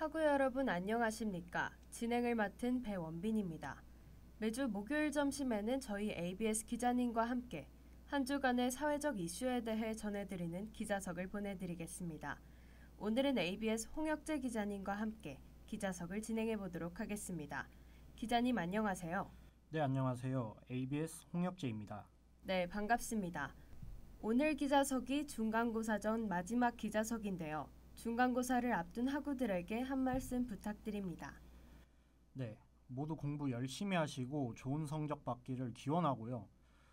학우 여러분 안녕하십니까? 진행을 맡은 배원빈입니다. 매주 목요일 점심에는 저희 ABS 기자님과 함께 한 주간의 사회적 이슈에 대해 전해드리는 기자석을 보내드리겠습니다. 오늘은 ABS 홍혁재 기자님과 함께 기자석을 진행해 보도록 하겠습니다. 기자님 안녕하세요. 네, 안녕하세요. ABS 홍혁재입니다. 네, 반갑습니다. 오늘 기자석이 중간고사 전 마지막 기자석인데요. 중간고사를 앞둔 학우들에게 한 말씀 부탁드립니다. 네, 모두 공부 열심히 하시고 좋은 성적 받기를 기원하고요.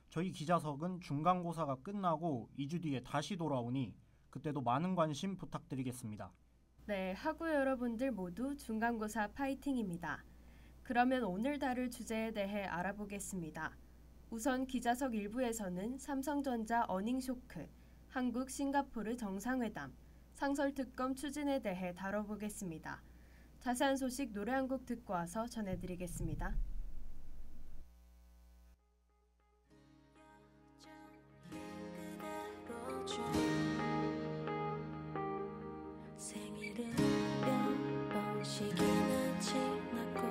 저희 기자석은 중간고사가 끝나고 2주 뒤에 다시 돌아오니 그때도 많은 관심 부탁드리겠습니다. 네, 학우 여러분들 모두 중간고사 파이팅입니다. 그러면 오늘 다룰 주제에 대해 알아보겠습니다. 우선 기자석 1부에서는 삼성전자 어닝쇼크, 한국 싱가포르 정상회담, 상설특검 추진에 대해 다뤄보겠습니다. 자세한 소식 노래 한 곡 듣고 와서 전해드리겠습니다. 생일은 몇 번씩이나 지났고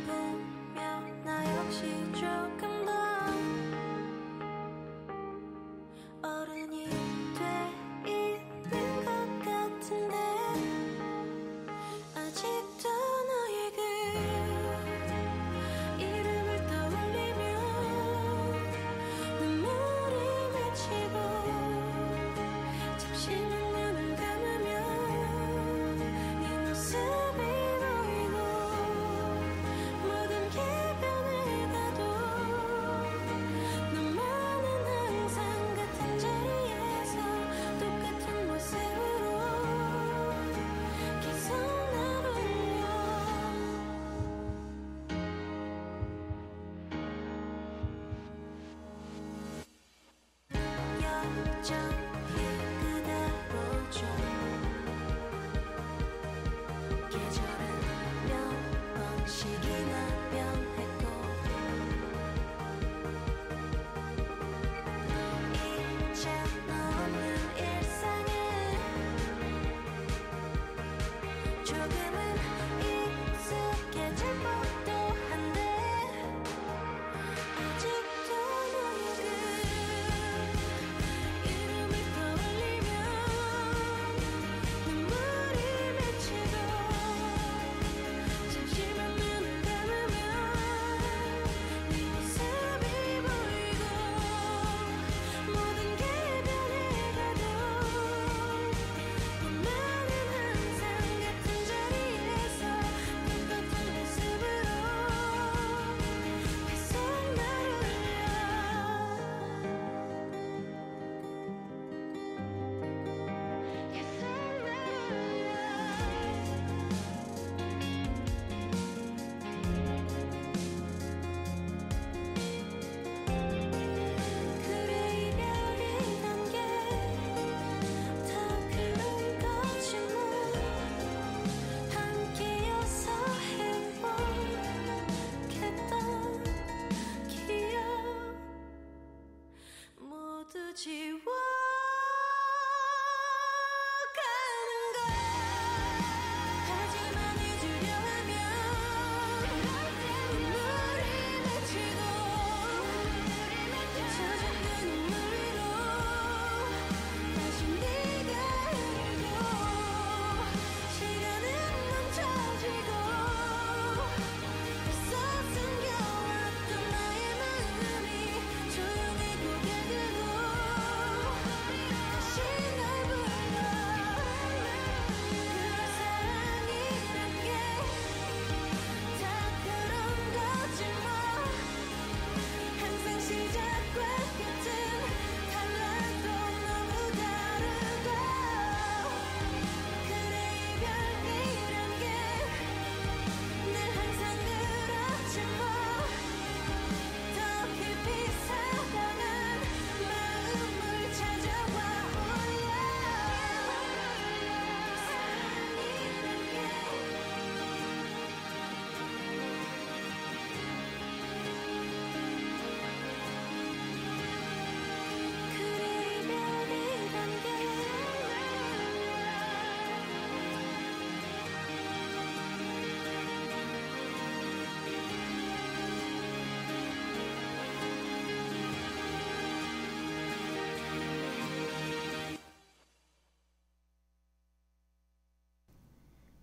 분명 나 역시 조금 더 어른이 돼 있는 것 같은데 아직도 너의 그 이름을 떠올리면 눈물이 맺히고 잠시만 눈을 감으면 네 모습이 보이고 모든 게 변해가도 너만은 항상 같은 자리에서 똑같은 모습으로 계속 날 울려 여전히 그대로죠. 계절은 몇 번씩이나 변했고 이제 너는 일상에 조금은 익숙해질 법도 한데 아직도 너의 그 이름을 떠올리면 눈물이 맺히고 잠시만 눈을 감으면 네 모습이 보이고 모든 게 변해가도 너만은 항상 같은 자리에서 똑같은 모습으로 계속 날 그래 이별이란 게 더 그런 거지 뭐 함께여서 행복했던 기억 모두 지워가는 거야. 하지만 잊으려 하면 눈물이 맺히고 젖은 그 눈물 위로 다시 네가 흐르고 시간은 멈춰지고 벌써 숨겨왔던 나의 마음이 조용히 고개 들고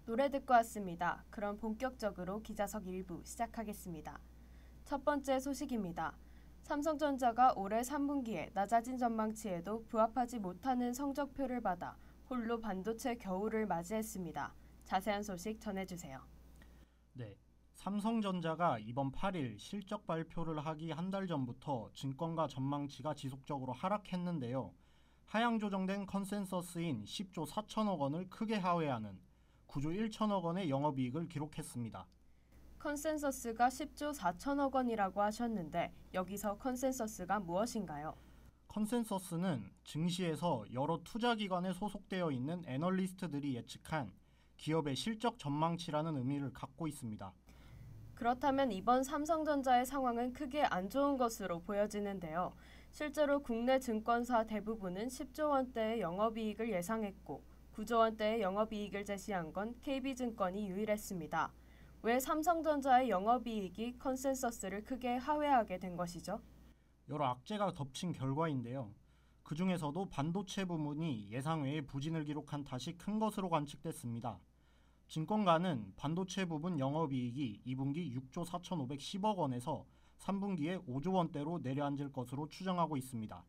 노래 듣고 왔습니다. 그럼 본격적으로 기자석 1부 시작하겠습니다. 첫 번째 소식입니다. 삼성전자가 올해 3분기에 낮아진 전망치에도 부합하지 못하는 성적표를 받아 홀로 반도체 겨울을 맞이했습니다. 자세한 소식 전해주세요. 네, 삼성전자가 이번 8일 실적 발표를 하기 한 달 전부터 증권가 전망치가 지속적으로 하락했는데요. 하향 조정된 컨센서스인 10조 4천억 원을 크게 하회하는 9조 1천억 원의 영업이익을 기록했습니다. 컨센서스가 10조 4천억 원이라고 하셨는데 여기서 컨센서스가 무엇인가요? 컨센서스는 증시에서 여러 투자기관에 소속되어 있는 애널리스트들이 예측한 기업의 실적 전망치라는 의미를 갖고 있습니다. 그렇다면 이번 삼성전자의 상황은 크게 안 좋은 것으로 보여지는데요. 실제로 국내 증권사 대부분은 10조 원대의 영업이익을 예상했고 9조 원대의 영업이익을 제시한 건 KB증권이 유일했습니다. 왜 삼성전자의 영업이익이 컨센서스를 크게 하회하게 된 것이죠? 여러 악재가 덮친 결과인데요. 그 중에서도 반도체 부문이 예상 외의 부진을 기록한 탓이 큰 것으로 관측됐습니다. 증권가는 반도체 부분 영업이익이 2분기 6조 4,510억 원에서 3분기에 5조 원대로 내려앉을 것으로 추정하고 있습니다.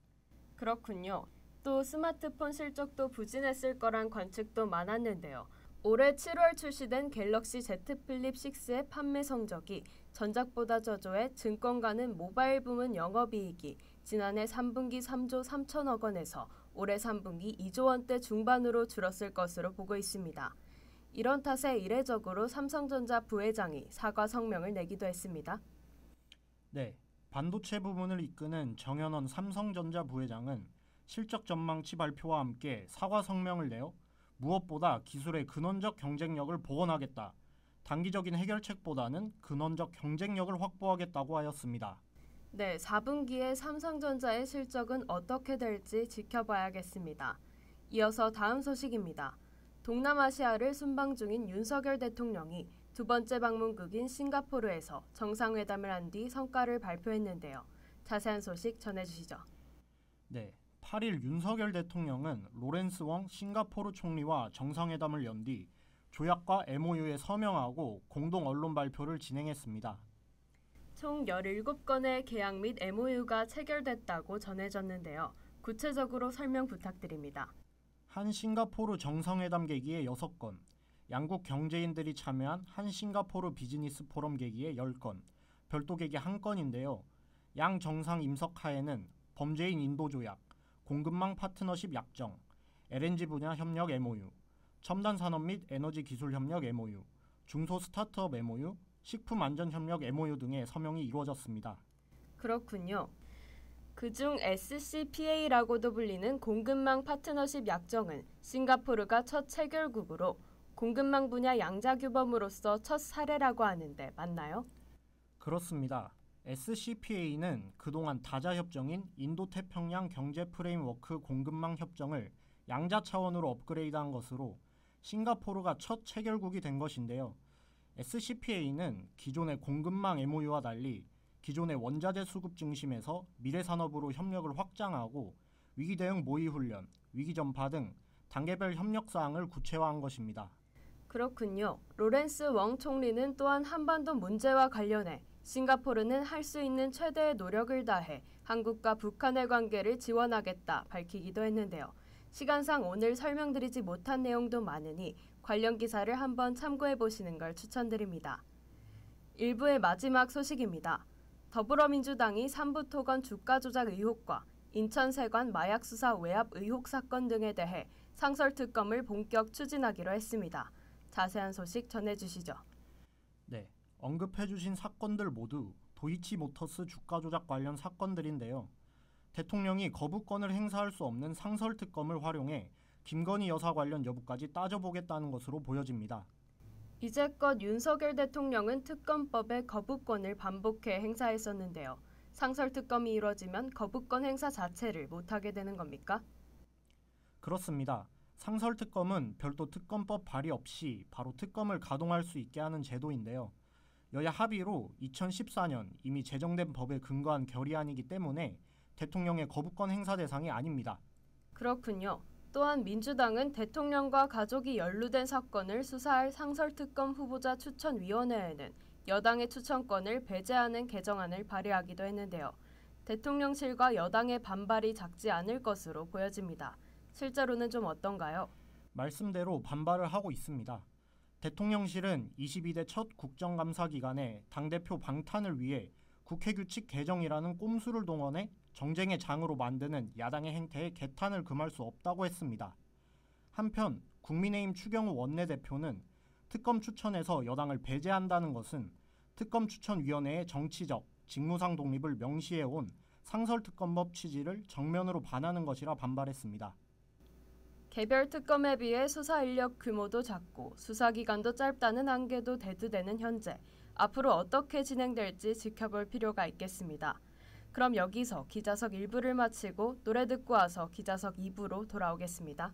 그렇군요. 또 스마트폰 실적도 부진했을 거란 관측도 많았는데요. 올해 7월 출시된 갤럭시 Z 플립 6의 판매 성적이 전작보다 저조해 증권가는 모바일 부문 영업이익이 지난해 3분기 3조 3천억 원에서 올해 3분기 2조 원대 중반으로 줄었을 것으로 보고 있습니다. 이런 탓에 이례적으로 삼성전자 부회장이 사과 성명을 내기도 했습니다. 네, 반도체 부문을 이끄는 정현원 삼성전자 부회장은 실적 전망치 발표와 함께 사과 성명을 내어 무엇보다 기술의 근원적 경쟁력을 복원하겠다. 단기적인 해결책보다는 근원적 경쟁력을 확보하겠다고 하였습니다. 네, 4분기에 삼성전자의 실적은 어떻게 될지 지켜봐야겠습니다. 이어서 다음 소식입니다. 동남아시아를 순방 중인 윤석열 대통령이 두 번째 방문국인 싱가포르에서 정상회담을 한 뒤 성과를 발표했는데요. 자세한 소식 전해주시죠. 네, 8일 윤석열 대통령은 로렌스 웡 싱가포르 총리와 정상회담을 연 뒤 조약과 MOU에 서명하고 공동 언론 발표를 진행했습니다. 총 17건의 계약 및 MOU가 체결됐다고 전해졌는데요. 구체적으로 설명 부탁드립니다. 한 싱가포르 정상회담 계기에 6건, 양국 경제인들이 참여한 한 싱가포르 비즈니스 포럼 계기에 10건, 별도 계기 1건인데요. 양 정상 임석하에는 범죄인 인도 조약, 공급망 파트너십 약정, LNG 분야 협력 MOU, 첨단 산업 및 에너지 기술 협력 MOU, 중소 스타트업 MOU, 식품 안전 협력 MOU 등의 서명이 이루어졌습니다. 그렇군요. 그중 SCPA라고도 불리는 공급망 파트너십 약정은 싱가포르가 첫 체결국으로 공급망 분야 양자 규범으로서 첫 사례라고 하는데 맞나요? 그렇습니다. SCPA는 그동안 다자 협정인 인도태평양 경제 프레임워크 공급망 협정을 양자 차원으로 업그레이드한 것으로 싱가포르가 첫 체결국이 된 것인데요. SCPA는 기존의 공급망 MOU와 달리 기존의 원자재 수급 중심에서 미래 산업으로 협력을 확장하고 위기 대응 모의 훈련, 위기 전파 등 단계별 협력 사항을 구체화한 것입니다. 그렇군요. 로렌스 웡 총리는 또한 한반도 문제와 관련해 싱가포르는 할 수 있는 최대의 노력을 다해 한국과 북한의 관계를 지원하겠다 밝히기도 했는데요. 시간상 오늘 설명드리지 못한 내용도 많으니 관련 기사를 한번 참고해 보시는 걸 추천드립니다. 1부의 마지막 소식입니다. 더불어민주당이 삼부토건 주가 조작 의혹과 인천세관 마약 수사 외압 의혹 사건 등에 대해 상설특검을 본격 추진하기로 했습니다. 자세한 소식 전해주시죠. 네, 언급해주신 사건들 모두 도이치모터스 주가 조작 관련 사건들인데요. 대통령이 거부권을 행사할 수 없는 상설특검을 활용해 김건희 여사 관련 여부까지 따져보겠다는 것으로 보여집니다. 이제껏 윤석열 대통령은 특검법의 거부권을 반복해 행사했었는데요. 상설특검이 이뤄지면 거부권 행사 자체를 못하게 되는 겁니까? 그렇습니다. 상설특검은 별도 특검법 발의 없이 바로 특검을 가동할 수 있게 하는 제도인데요. 여야 합의로 2014년 이미 제정된 법에 근거한 결의안이기 때문에 대통령의 거부권 행사 대상이 아닙니다. 그렇군요. 또한 민주당은 대통령과 가족이 연루된 사건을 수사할 상설특검 후보자 추천위원회에는 여당의 추천권을 배제하는 개정안을 발의하기도 했는데요. 대통령실과 여당의 반발이 작지 않을 것으로 보여집니다. 실제로는 좀 어떤가요? 말씀대로 반발을 하고 있습니다. 대통령실은 22대 첫 국정감사 기간에 당대표 방탄을 위해 국회규칙 개정이라는 꼼수를 동원해 정쟁의 장으로 만드는 야당의 행태에 개탄을 금할 수 없다고 했습니다. 한편 국민의힘 추경호 원내대표는 특검 추천에서 여당을 배제한다는 것은 특검 추천위원회의 정치적, 직무상 독립을 명시해온 상설특검법 취지를 정면으로 반하는 것이라 반발했습니다. 개별 특검에 비해 수사 인력 규모도 작고 수사기간도 짧다는 한계도 대두되는 현재 앞으로 어떻게 진행될지 지켜볼 필요가 있겠습니다. 그럼 여기서 기자석 1부를 마치고 노래 듣고 와서 기자석 2부로 돌아오겠습니다.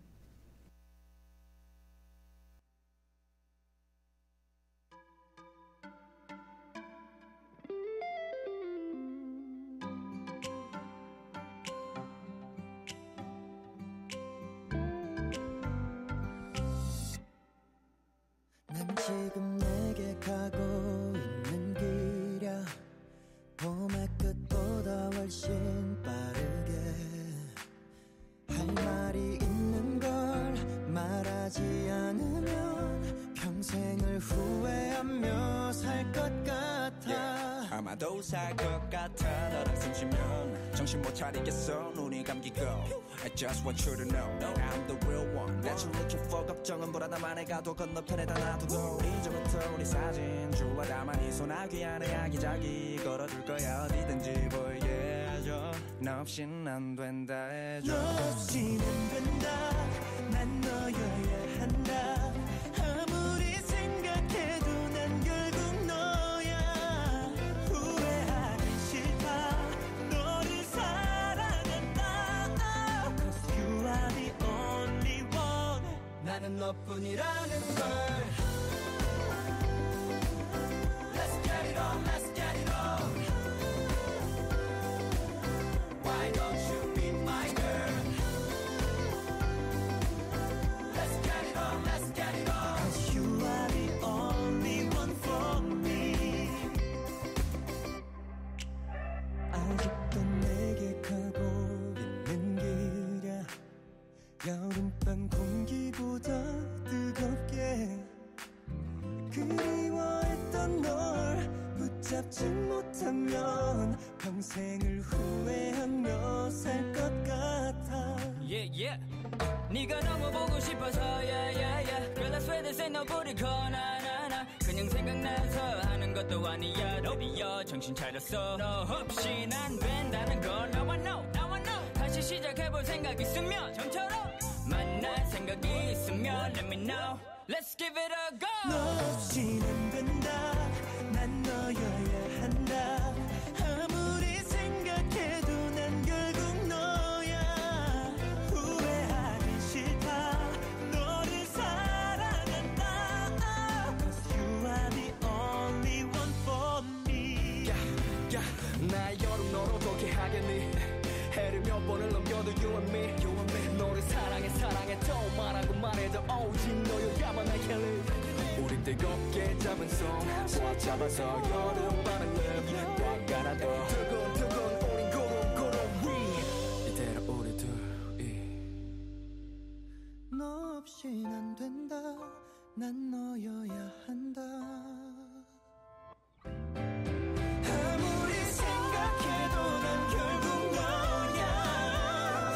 난 지금 내게 가고 있는 길이야. 봄의 끝보다 훨씬 빠르게 할 말이 있는 걸 말하지 않으면 평생을 후회하며 살 것 같아. 아마도 살 것 같아. 너랑 숨 쉬면 정신 못 차리겠어. 눈이 감기고 I just want you to know I'm the real one that you're looking for. 걱정은 불안함만 해가도 건너편에다 놔두고 이제부터 우리 사진 주와 담아 네 소나기 안에 아기자기 걸어둘 거야. 어디든지 보이게 해줘. 너 없인 안 된다 해줘. 너 없이는 된다. 난 너여야 한다. 아무리 생각해도 난 결국 너야. 후회하긴 싫다. 너를 사랑한다. Cause you are the only one. 나는 너뿐이라는 걸. Let's get it on, let's get it on. Why don't you be my girl? Let's get it on, let's get it on. Cause you are the only one for me. 아직도 내게 가고 있는 길이야. 여름밤 공기보다 뜨겁게 그리워했던 널 붙잡지 못하면 평생을 후회하며 살 것 같아. Yeah, yeah. 네가 너무 보고 싶어서 yeah, yeah, yeah. Girl, I swear this ain't no booty call, nah, nah, nah. 그냥 생각나서 하는 것도 아니야. 노비여 정신 차렸어. 너 없이 난 된다는 걸 now I know, now I know. 다시 시작해볼 생각 있으면 전처럼 만날 생각이 있으면 let me know. Let's give it a go. 너 없이는 된다. 난 너여야 한다. 아무리 생각해도 난 결국 너야. 후회하긴 싫다. 너를 사랑한다. Cause you are the only one for me. 나 여름 널 어떻게 하겠니. 해를 몇 번을 넘겨도 you and me, you and me. 너를 사랑해 사랑해 또 말하고 말해도 오직 너여야만 I can live. 우린 뜨겁게 잡은 손 꽉 잡아서 여름바람을 꽉 안아도 두근두근 우린 구름 위 이대로 우리 둘이. 너 없인 안 된다. 난 너여야 한다. 아무리 생각해도 난 결국 너야.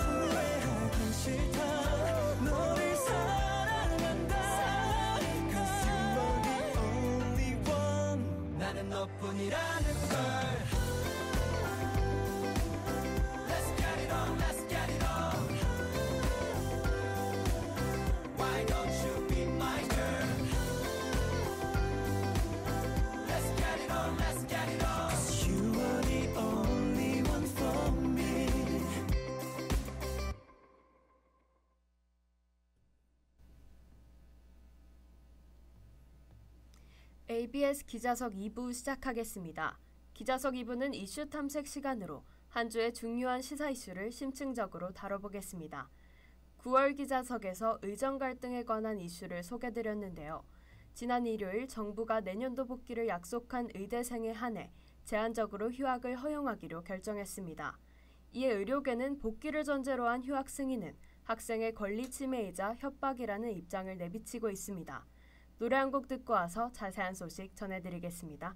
후회하긴 싫다. 너를 사랑한다. Cause you are the only one. 나는 너뿐이라는 걸. Let's get it on, let's get it on. Why don't you be my girl? Let's get it on, let's get it on. 'Cause you are the only one for me. ABS 기자석 2부 시작하겠습니다. 기자석 2부는 이슈 탐색 시간으로 한 주의 중요한 시사 이슈를 심층적으로 다뤄보겠습니다. 9월 기자석에서 의정 갈등에 관한 이슈를 소개드렸는데요. 지난 일요일 정부가 내년도 복귀를 약속한 의대생에 한해 제한적으로 휴학을 허용하기로 결정했습니다. 이에 의료계는 복귀를 전제로 한 휴학 승인은 학생의 권리 침해이자 협박이라는 입장을 내비치고 있습니다. 노래 한 곡 듣고 와서 자세한 소식 전해드리겠습니다.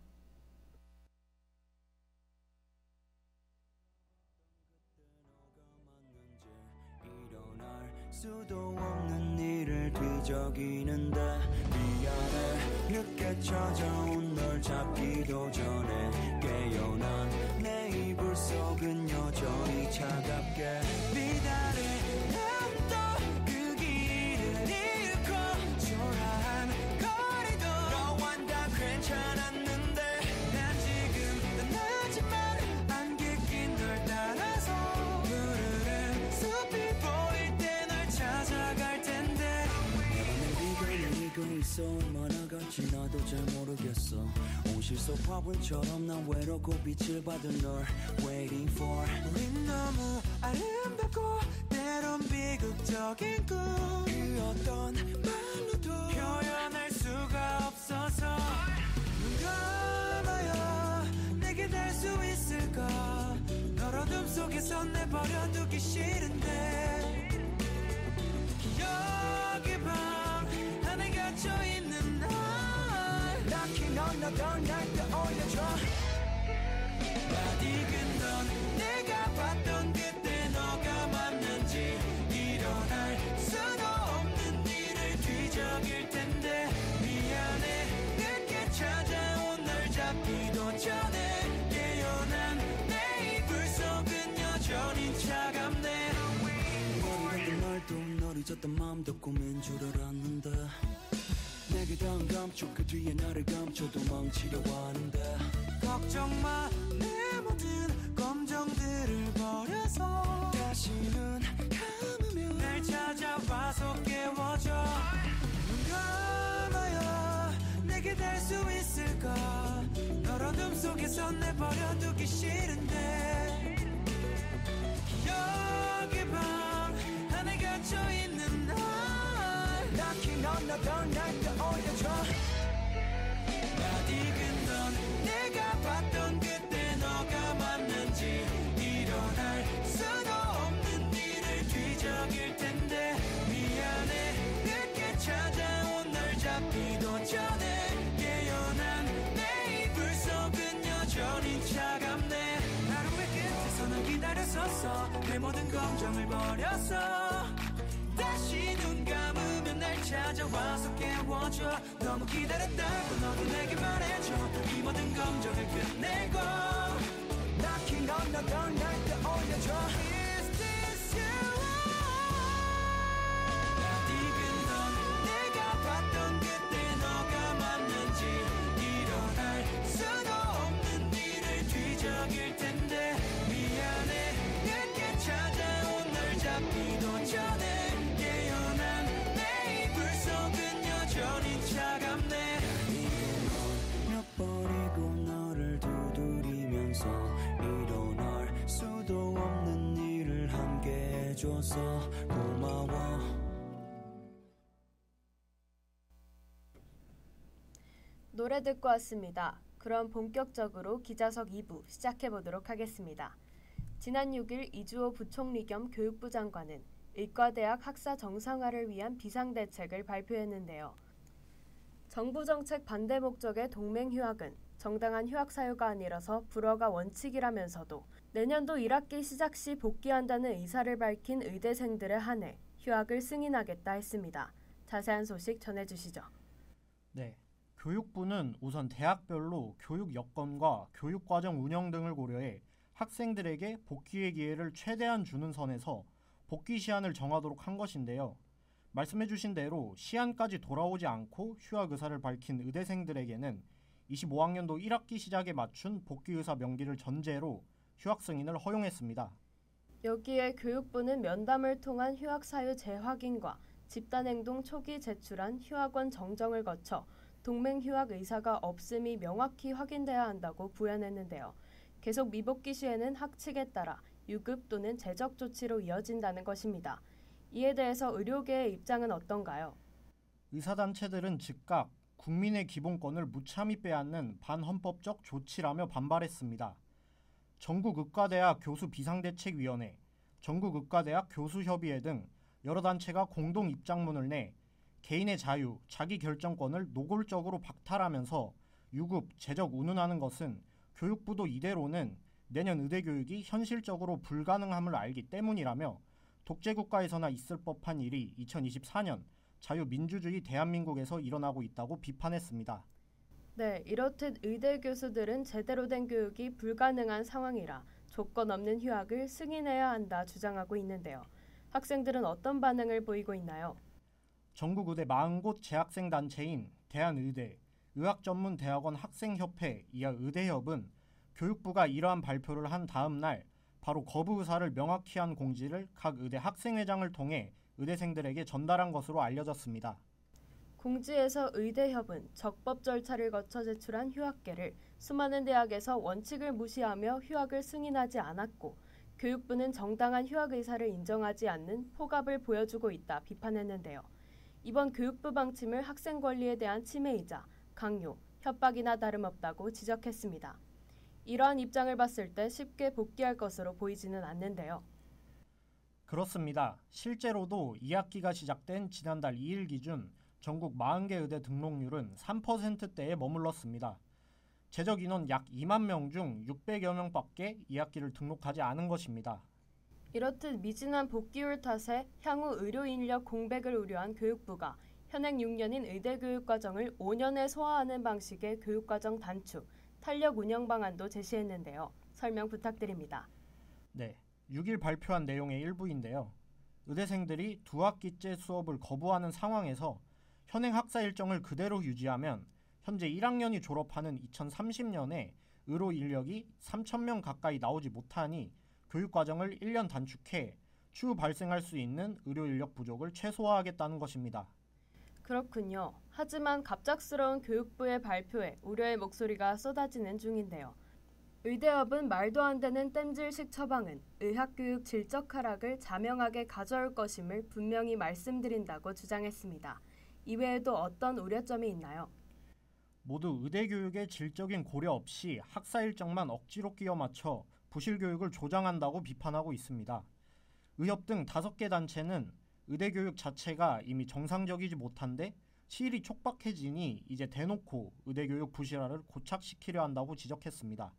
수도 없는 일을 뒤적이는데 미안해 늦게 찾아온 널 잡기도 전에 깨어난 내 이불 속은 여전히 차갑게 미달에 난 또 그 길을 잃고 초라한 거리도 너와 다 괜찮았는데 난 지금 떠나지만 안개 낀 널 따라서 푸르른 숲이 보일 때 널 찾아갈 텐데 내가 내리고 있어 얼마나 갈지 나도 잘 모르겠어 온실 속 화분처럼 난 외롭고 빛을 받은 널 waiting for 우린 너무 아름답고 때론 비극적인 꿈그 어떤 말로도 표현할 수가 없어서 눈 감아요 내게 될 수 있을까 널 어둠 속에서 내버려두기 싫은데 기억의 방 안에 갇혀있는 날 딱히 넌 너던 날 떠올려줘 낯익은 넌 내가 봤던 그때 너가 맞는지 일어날 수도 없는 일을 뒤적일 텐데 미안해 늦게 찾아온 널 잡기도 전에 깨어난 내 이불 속은 여전히 차갑네 머리 같은 말도 널 잊었던 마음도 꿈인 줄 알았는데 내게 닿은 감촉 그 뒤에 나를 감춰 도망치려 하는데 걱정 마 내 모든 검정들을 버려서 다시는 감으면 날 찾아와서 깨워줘 눈 감아요 내게 될 수 있을까 널 어둠 속에서 내버려두기 싫은데 기억의 방 안에 갇혀있는 날 딱히 넌 너던 날 떠올려줘 낯익은 넌 내가 봤던 그때 너가 맞는지 일어날 수도 없는 일을 뒤적일 텐데 미안해 늦게 찾아온 널 잡기도 전에 깨어난 내 이불 속은 여전히 차갑네 하루의 끝에서 널 기다렸었어 내 모든 걱정을 버렸어 다시 눈 감으면 날 찾아와서 깨워줘 너무 기다렸다고 너도 내게 말해줘 이 모든 걱정을 끝내고 딱히 넌 너던 날 떠올려줘 Is this you? 낯익은 넌 내가 봤던 그때 너가 맞는지 일어날 수도 없는 일을 뒤적일 텐데 미안해 늦게 찾아온 널 잡기도 전에 깨어난 내 이불 속은 여전히 차갑네 몇 번이고 너를 두드리면서 일어날 수도 없는 일을 함께 해줘서 고마워 노래 듣고 왔습니다. 그럼 본격적으로 기자석 2부 시작해보도록 하겠습니다. 지난 6일 이주호 부총리 겸 교육부 장관은 의과대학 학사 정상화를 위한 비상대책을 발표했는데요. 정부 정책 반대 목적의 동맹휴학은 정당한 휴학 사유가 아니라서 불허가 원칙이라면서도 내년도 1학기 시작 시 복귀한다는 의사를 밝힌 의대생들에 한해 휴학을 승인하겠다 했습니다. 자세한 소식 전해주시죠. 네, 교육부는 우선 대학별로 교육 여건과 교육과정 운영 등을 고려해 학생들에게 복귀의 기회를 최대한 주는 선에서 복귀 시한을 정하도록 한 것인데요. 말씀해주신 대로 시한까지 돌아오지 않고 휴학 의사를 밝힌 의대생들에게는 25학년도 1학기 시작에 맞춘 복귀 의사 명기를 전제로 휴학 승인을 허용했습니다. 여기에 교육부는 면담을 통한 휴학 사유 재확인과 집단행동 초기 제출한 휴학원 정정을 거쳐 동맹휴학 의사가 없음이 명확히 확인돼야 한다고 부연했는데요. 계속 미복귀 시에는 학칙에 따라 유급 또는 제적 조치로 이어진다는 것입니다. 이에 대해서 의료계의 입장은 어떤가요? 의사단체들은 즉각 국민의 기본권을 무참히 빼앗는 반헌법적 조치라며 반발했습니다. 전국의과대학 교수비상대책위원회, 전국의과대학 교수협의회 등 여러 단체가 공동 입장문을 내 개인의 자유, 자기 결정권을 노골적으로 박탈하면서 유급, 재적 운운하는 것은 교육부도 이대로는 내년 의대교육이 현실적으로 불가능함을 알기 때문이라며 독재국가에서나 있을 법한 일이 2024년 자유민주주의 대한민국에서 일어나고 있다고 비판했습니다. 네, 이렇듯 의대 교수들은 제대로 된 교육이 불가능한 상황이라 조건 없는 휴학을 승인해야 한다 주장하고 있는데요. 학생들은 어떤 반응을 보이고 있나요? 전국의대 40곳 재학생 단체인 대한의대, 의학전문대학원 학생협회, 이하 의대협은 교육부가 이러한 발표를 한 다음 날 바로 거부 의사를 명확히 한 공지를 각 의대 학생회장을 통해 의대생들에게 전달한 것으로 알려졌습니다. 공지에서 의대협은 적법 절차를 거쳐 제출한 휴학계를 수많은 대학에서 원칙을 무시하며 휴학을 승인하지 않았고 교육부는 정당한 휴학 의사를 인정하지 않는 포갑을 보여주고 있다 비판했는데요. 이번 교육부 방침을 학생 권리에 대한 침해이자 강요, 협박이나 다름없다고 지적했습니다. 이러한 입장을 봤을 때 쉽게 복귀할 것으로 보이지는 않는데요. 그렇습니다. 실제로도 2학기가 시작된 지난달 2일 기준 전국 40개 의대 등록률은 3%대에 머물렀습니다. 재적 인원 약 2만 명 중 600여 명밖에 2학기를 등록하지 않은 것입니다. 이렇듯 미진한 복귀율 탓에 향후 의료 인력 공백을 우려한 교육부가 현행 6년인 의대 교육 과정을 5년에 소화하는 방식의 교육과정 단축, 탄력 운영 방안도 제시했는데요. 설명 부탁드립니다. 네, 6일 발표한 내용의 일부인데요. 의대생들이 2학기째 수업을 거부하는 상황에서 현행 학사 일정을 그대로 유지하면 현재 1학년이 졸업하는 2030년에 의료 인력이 3,000명 가까이 나오지 못하니 교육과정을 1년 단축해 추후 발생할 수 있는 의료 인력 부족을 최소화하겠다는 것입니다. 그렇군요. 하지만 갑작스러운 교육부의 발표에 우려의 목소리가 쏟아지는 중인데요. 의대협은 말도 안 되는 땜질식 처방은 의학교육 질적 하락을 자명하게 가져올 것임을 분명히 말씀드린다고 주장했습니다. 이외에도 어떤 우려점이 있나요? 모두 의대 교육의 질적인 고려 없이 학사 일정만 억지로 끼워 맞춰 부실 교육을 조장한다고 비판하고 있습니다. 의협 등 5개 단체는 의대 교육 자체가 이미 정상적이지 못한데 시일이 촉박해지니 이제 대놓고 의대 교육 부실화를 고착시키려 한다고 지적했습니다.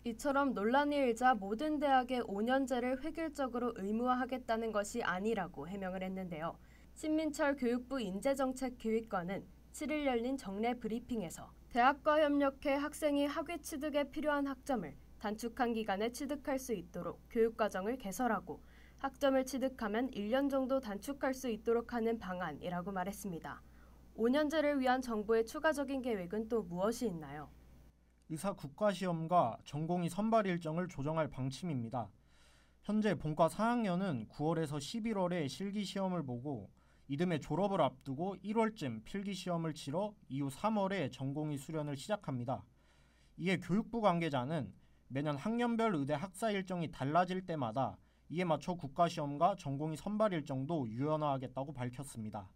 이처럼 논란이 일자 모든 대학의 5년제를 획일적으로 의무화하겠다는 것이 아니라고 해명을 했는데요. 신민철 교육부 인재정책기획관은 7일 열린 정례 브리핑에서 대학과 협력해 학생이 학위 취득에 필요한 학점을 단축한 기간에 취득할 수 있도록 교육과정을 개설하고 학점을 취득하면 1년 정도 단축할 수 있도록 하는 방안이라고 말했습니다. 5년제를 위한 정부의 추가적인 계획은 또 무엇이 있나요? 의사 국가시험과 전공의 선발 일정을 조정할 방침입니다. 현재 본과 4학년은 9월에서 11월에 실기시험을 보고 이듬해 졸업을 앞두고 1월쯤 필기시험을 치러 이후 3월에 전공의 수련을 시작합니다. 이에 교육부 관계자는 매년 학년별 의대 학사 일정이 달라질 때마다 이에 맞춰 국가시험과 전공의 선발 일정도 유연화하겠다고 밝혔습니다.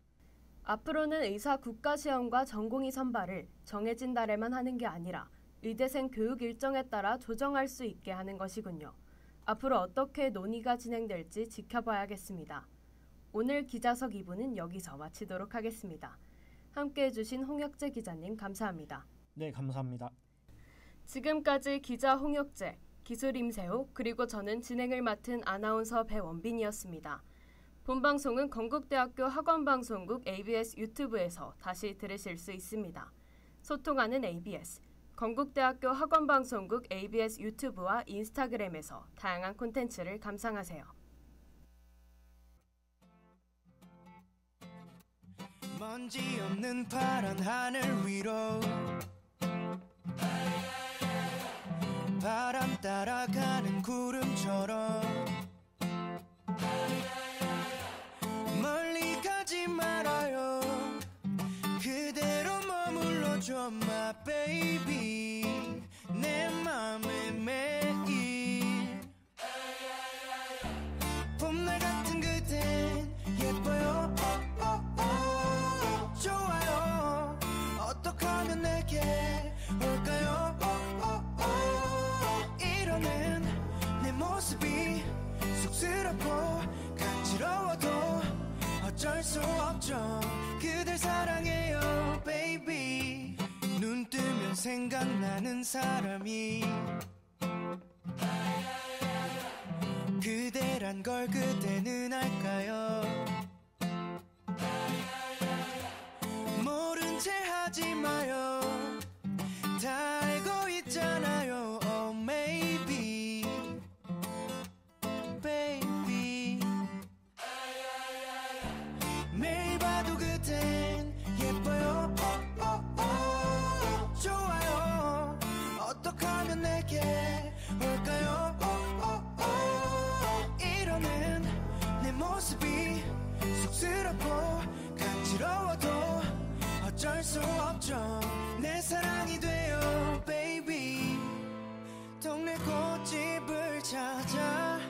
앞으로는 의사 국가시험과 전공의 선발을 정해진 달에만 하는 게 아니라 의대생 교육 일정에 따라 조정할 수 있게 하는 것이군요. 앞으로 어떻게 논의가 진행될지 지켜봐야겠습니다. 오늘 기자석 2부는 여기서 마치도록 하겠습니다. 함께해 주신 홍혁재 기자님 감사합니다. 네, 감사합니다. 지금까지 기자 홍혁재, 기술 임세호, 그리고 저는 진행을 맡은 아나운서 배원빈이었습니다. 본 방송은 건국대학교 학원방송국 ABS 유튜브에서 다시 들으실 수 있습니다. 소통하는 ABS, 건국대학교 학원방송국 ABS 유튜브와 인스타그램에서 다양한 콘텐츠를 감상하세요. 먼지 없는 파란 하늘 위로 바람 따라가는 구름처럼 멀리 가지 말아요 그대로 머물러줘 my baby 내 맘에 매일 봄날 같은 그댄 간지러워도 어쩔 수 없죠. 그댈 사랑해요 baby. 눈 뜨면 생각나는 사람이 그대란 걸 그대는 알까요? 모른 채 하지 마요. 다 알고 있잖아요. Oh maybe baby. 매일 봐도 그댄 예뻐요. 좋아요. 어떻게 하면 내게 올까요? 이러는 내 모습이 쑥스럽고 간지러워도 어쩔 수 없죠. 내 사랑이 돼요 baby. 동네 꽃집을 찾아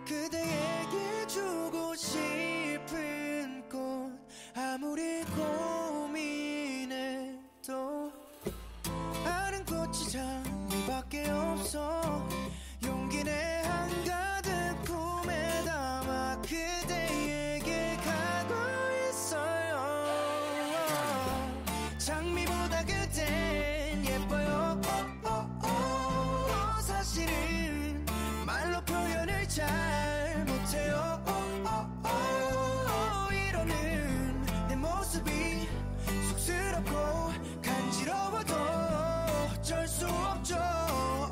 그대에게 주고 싶은 꽃. 아무리 고민해도 아는 꽃이 장미밖에 없어. 용기 내 한가득 품에 담아 그대에게 가고 있어요. 장미보다 그댄 예뻐요. 사실은 말로 표현을 잘 못해요. 이러는 내 모습이 쑥스럽고 간지러워도 어쩔 수 없죠.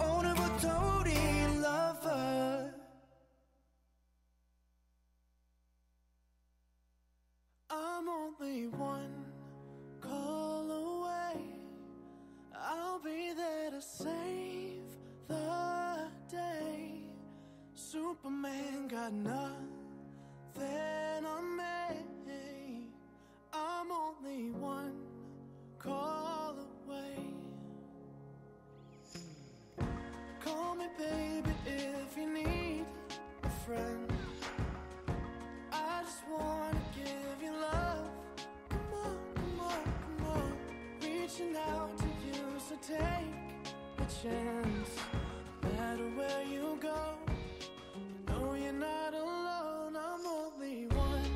오늘부터 우리 lover. I'm only one call away. I'll be there to save the day. Superman got nothing on me. I'm only one call away. Call me baby if you need a friend. I just wanna give you love. Come on, come on, come on. Reaching out to you, so take a chance. No matter where you go, you know you're not alone. I'm only one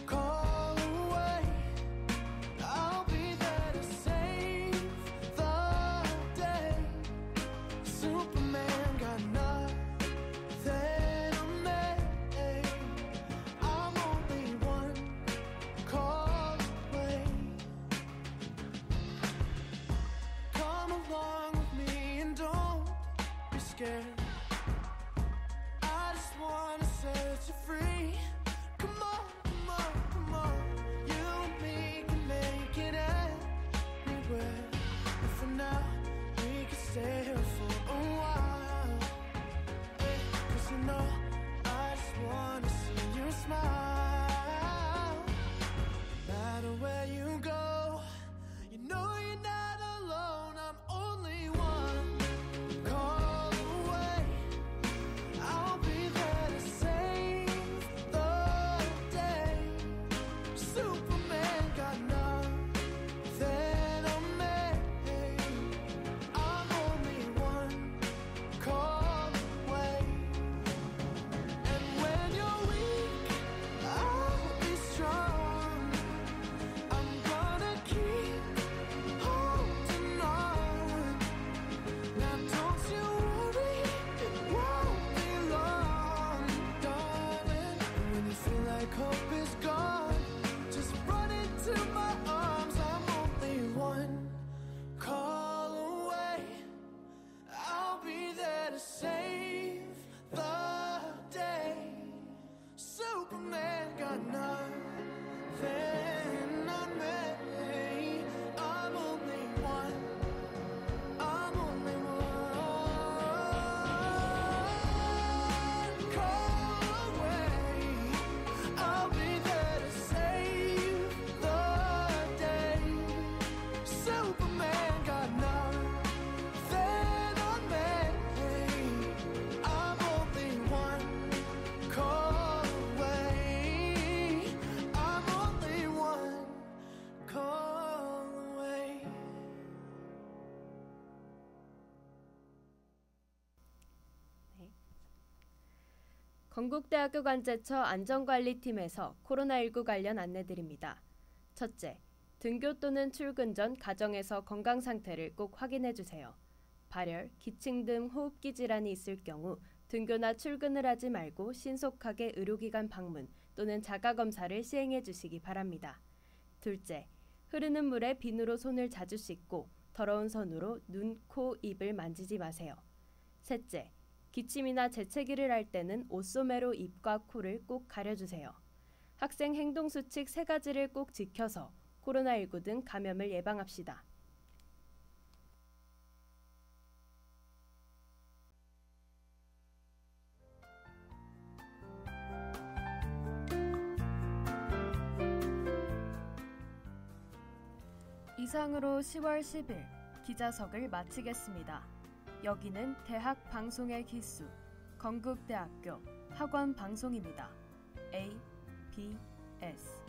call away. I'll be there to save the day. Superman got nothing on me. I'm only one call away. Come along with me and don't be scared. I just wanna set you free. Come on, come on, come on. You and me can make it anywhere. And for now, we can stay here for a while. 'Cause you know, I just wanna see you smile. No matter where you go, you know you're not alone. I'm only one call away. I'll be there to save the day. Superman got nothing on me. I'm only one call away. And when you're weak, I'll be strong. I'm gonna keep holding on. Now don't you worry, it won't be long, darling. And when you feel like hope is gone, just run into my arms. I'm only one call away. I'll be there to save the day. Superman got nothing on me. I'm only one. I'm only one call away. I'll be there to save the day. Superman got nothing on me. I'm only one call away. 건국대학교 관제처 안전관리팀에서 코로나19 관련 안내드립니다. 첫째, 등교 또는 출근 전 가정에서 건강 상태를 꼭 확인해 주세요. 발열, 기침 등 호흡기 질환이 있을 경우 등교나 출근을 하지 말고 신속하게 의료기관 방문 또는 자가검사를 시행해 주시기 바랍니다. 둘째, 흐르는 물에 비누로 손을 자주 씻고 더러운 손으로 눈, 코, 입을 만지지 마세요. 셋째, 기침이나 재채기를 할 때는 옷소매로 입과 코를 꼭 가려주세요. 학생 행동수칙 3가지를 꼭 지켜서 코로나19 등 감염을 예방합시다. 이상으로 10월 10일 기자석을 마치겠습니다. 여기는 대학 방송의 기수 건국대학교 학원 방송입니다. ABS